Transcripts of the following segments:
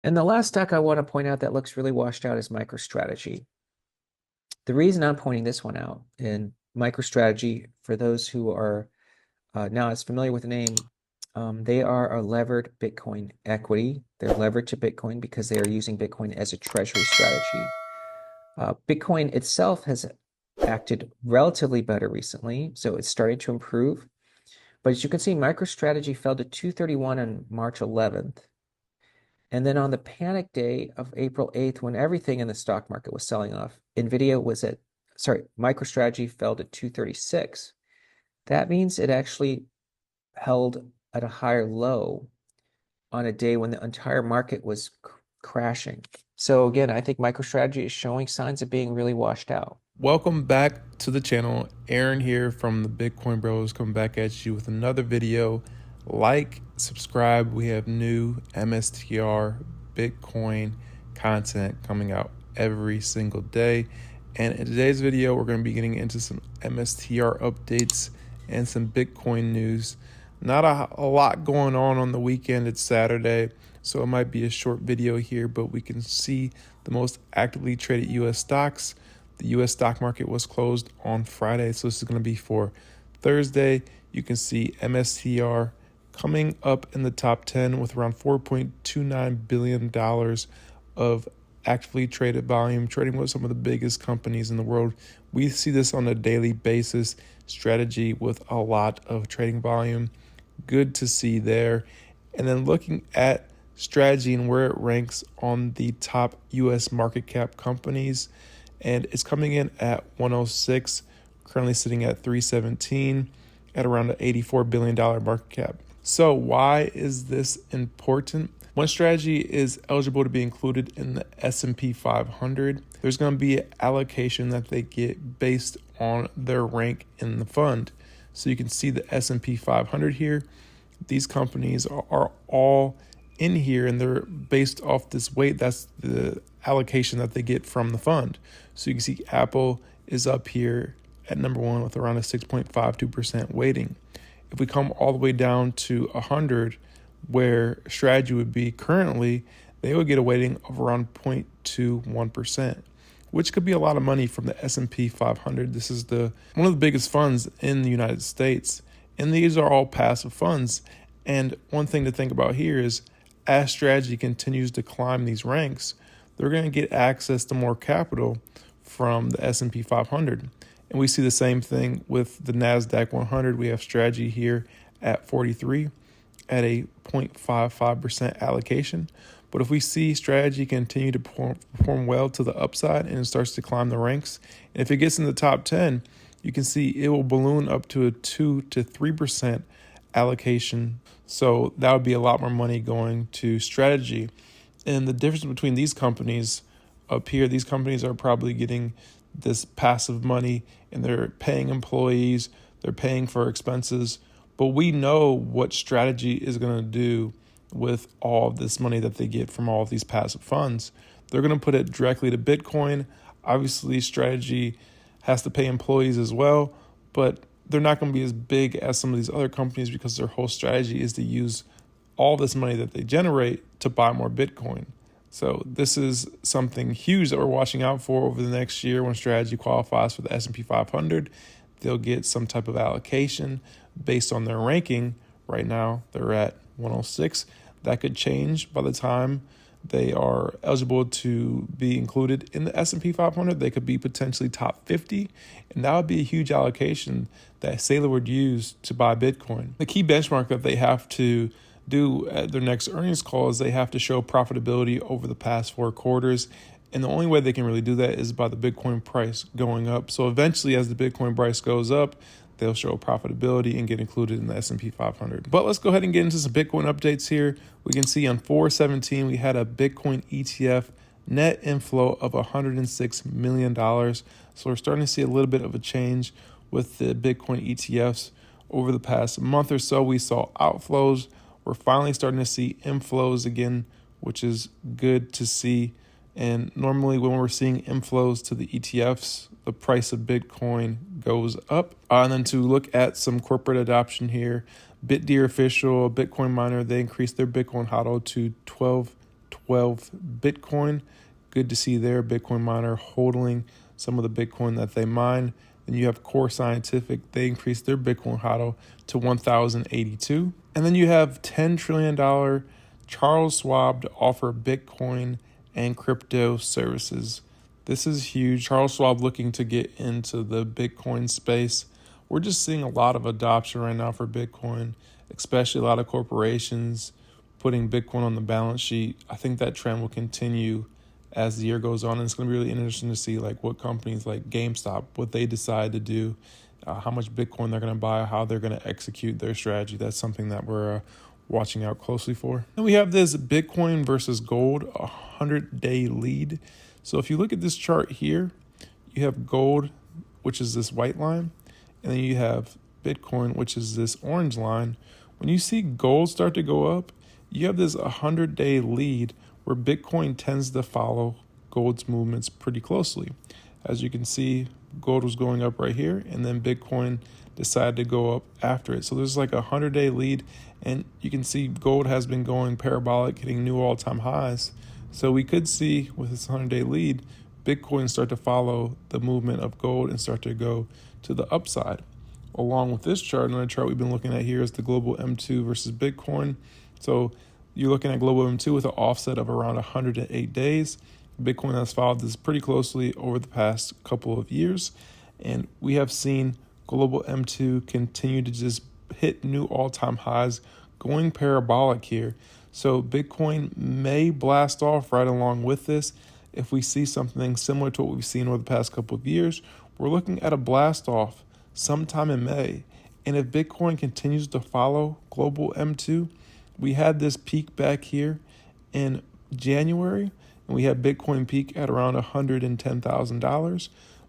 And the last stock I want to point out that looks really washed out is Microstrategy. The reason I'm pointing this one out in Microstrategy, for those who are not as familiar with the name, they are a levered Bitcoin equity. They're levered to Bitcoin because they are using Bitcoin as a treasury strategy. Bitcoin itself has acted relatively better recently, so it's starting to improve. But as you can see, MicroStrategy fell to 231 on March 11th. And then on the panic day of April 8th, when everything in the stock market was selling off, MicroStrategy fell to 236. That means it actually held at a higher low on a day when the entire market was crashing. So again, I think MicroStrategy is showing signs of being really washed out. Welcome back to the channel. Aaron here from the Bitcoin Bros coming back at you with another video. Like, subscribe. We have new MSTR Bitcoin content coming out every single day. And in today's video, we're going to be getting into some MSTR updates and some Bitcoin news. Not a lot going on the weekend. It's Saturday, so it might be a short video here, but we can see the most actively traded U.S. stocks. The U.S. stock market was closed on Friday, so this is going to be for Thursday. You can see MSTR coming up in the top 10 with around $4.29 billion of actively traded volume, trading with some of the biggest companies in the world. We see this on a daily basis, strategy with a lot of trading volume. Good to see there. And then looking at strategy and where it ranks on the top U.S. market cap companies, and it's coming in at 106, currently sitting at 317 at around an $84 billion market cap. So why is this important? One strategy is eligible to be included in the S&P 500. There's going to be an allocation that they get based on their rank in the fund. So you can see the S&P 500 here. These companies are all in here and they're based off this weight. That's the allocation that they get from the fund. So you can see Apple is up here at number one with around a 6.52% weighting. If we come all the way down to 100, where strategy would be currently, they would get a weighting of around 0.21%, which could be a lot of money from the S&P 500. This is one of the biggest funds in the United States, and these are all passive funds. And one thing to think about here is, as strategy continues to climb these ranks, they're going to get access to more capital from the S&P 500. And we see the same thing with the NASDAQ 100. We have strategy here at 43 at a 0.55% allocation. But if we see strategy continue to perform well to the upside and it starts to climb the ranks, and if it gets in the top 10, you can see it will balloon up to a 2 to 3% allocation. So that would be a lot more money going to strategy. And the difference between these companies up here, these companies are probably getting this passive money and they're paying employees, they're paying for expenses. But we know what strategy is going to do with all of this money that they get from all of these passive funds. They're going to put it directly to Bitcoin. Obviously, strategy has to pay employees as well, but they're not going to be as big as some of these other companies because their whole strategy is to use all this money that they generate to buy more Bitcoin. So this is something huge that we're watching out for over the next year. When strategy qualifies for the S&P 500, they'll get some type of allocation based on their ranking. Right now, they're at 106. That could change by the time they are eligible to be included in the S&P 500. They could be potentially top 50, and that would be a huge allocation that Saylor would use to buy Bitcoin. The key benchmark that they have to do at their next earnings call is they have to show profitability over the past 4 quarters. And the only way they can really do that is by the Bitcoin price going up. So eventually, as the Bitcoin price goes up, they'll show profitability and get included in the S&P 500. But let's go ahead and get into some Bitcoin updates here. We can see on 4/17, we had a Bitcoin ETF net inflow of $106 million. So we're starting to see a little bit of a change with the Bitcoin ETFs. Over the past month or so, we saw outflows. We're finally starting to see inflows again, which is good to see. And normally when we're seeing inflows to the ETFs, the price of Bitcoin goes up. And then to look at some corporate adoption here, BitDeer Official, Bitcoin miner, they increased their Bitcoin HODL to 12 12 Bitcoin. Good to see there, Bitcoin miner holding some of the Bitcoin that they mine. Then you have Core Scientific. They increased their Bitcoin hodl to 1,082. And then you have $10 trillion Charles Schwab to offer Bitcoin and crypto services. This is huge. Charles Schwab looking to get into the Bitcoin space. We're just seeing a lot of adoption right now for Bitcoin, especially a lot of corporations putting Bitcoin on the balance sheet. I think that trend will continue as the year goes on. And it's going to be really interesting to see like what companies like GameStop, what they decide to do, how much Bitcoin they're going to buy, how they're going to execute their strategy. That's something that we're watching out closely for. And we have this Bitcoin versus gold, 100-day lead. So if you look at this chart here, you have gold, which is this white line, and then you have Bitcoin, which is this orange line. When you see gold start to go up, you have this 100-day lead where Bitcoin tends to follow gold's movements pretty closely. As you can see, gold was going up right here, and then Bitcoin decided to go up after it. So there's like a 100-day lead, and you can see gold has been going parabolic, hitting new all-time highs. So we could see with this 100-day lead, Bitcoin start to follow the movement of gold and start to go to the upside. Along with this chart, another chart we've been looking at here is the global M2 versus Bitcoin. So you're looking at global M2 with an offset of around 108 days. Bitcoin has followed this pretty closely over the past couple of years. And we have seen global M2 continue to just hit new all-time highs, going parabolic here. So Bitcoin may blast off right along with this. If we see something similar to what we've seen over the past couple of years, we're looking at a blast off sometime in May. And if Bitcoin continues to follow global M2, we had this peak back here in January, and we had Bitcoin peak at around $110,000.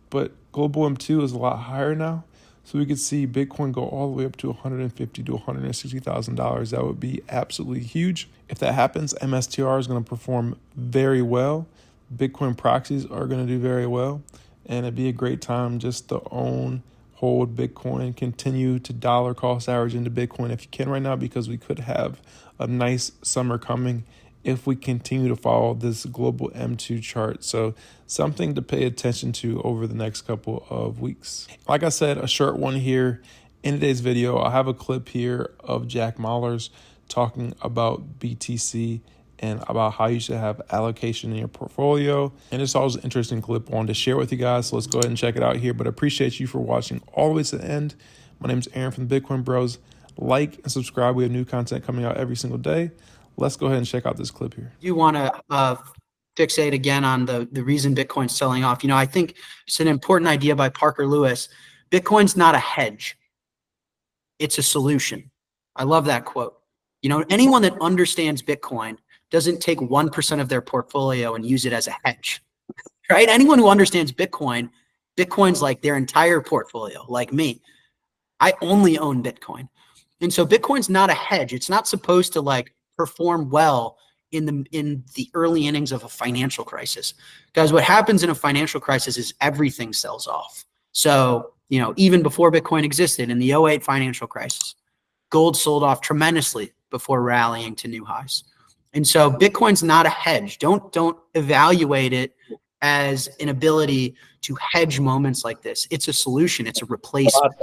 But global M2 is a lot higher now. So we could see Bitcoin go all the way up to $150,000 to $160,000. That would be absolutely huge. If that happens, MSTR is going to perform very well. Bitcoin proxies are going to do very well. And it'd be a great time just to own, hold Bitcoin, continue to dollar cost average into Bitcoin if you can right now, because we could have a nice summer coming if we continue to follow this global M2 chart. So something to pay attention to over the next couple of weeks. Like I said, a short one here in today's video. I have a clip here of Jack Mallers talking about BTC and about how you should have allocation in your portfolio. And it's always an interesting clip I wanted to share with you guys. So let's go ahead and check it out here. But I appreciate you for watching all the way to the end. My name is Aaron from the Bitcoin Bros. Like and subscribe. We have new content coming out every single day. Let's go ahead and check out this clip here. You want to fixate again on the reason Bitcoin's selling off. I think it's an important idea by Parker Lewis. Bitcoin's not a hedge. It's a solution. I love that quote. Anyone that understands Bitcoin doesn't take 1% of their portfolio and use it as a hedge, right? Anyone who understands Bitcoin, Bitcoin's like their entire portfolio, like me. I only own Bitcoin. And so Bitcoin's not a hedge. It's not supposed to perform well in the early innings of a financial crisis. Guys, what happens in a financial crisis is everything sells off. So, even before Bitcoin existed in the '08 financial crisis, gold sold off tremendously before rallying to new highs. And so Bitcoin's not a hedge. Don't evaluate it as an ability to hedge moments like this. It's a solution. It's a replacement.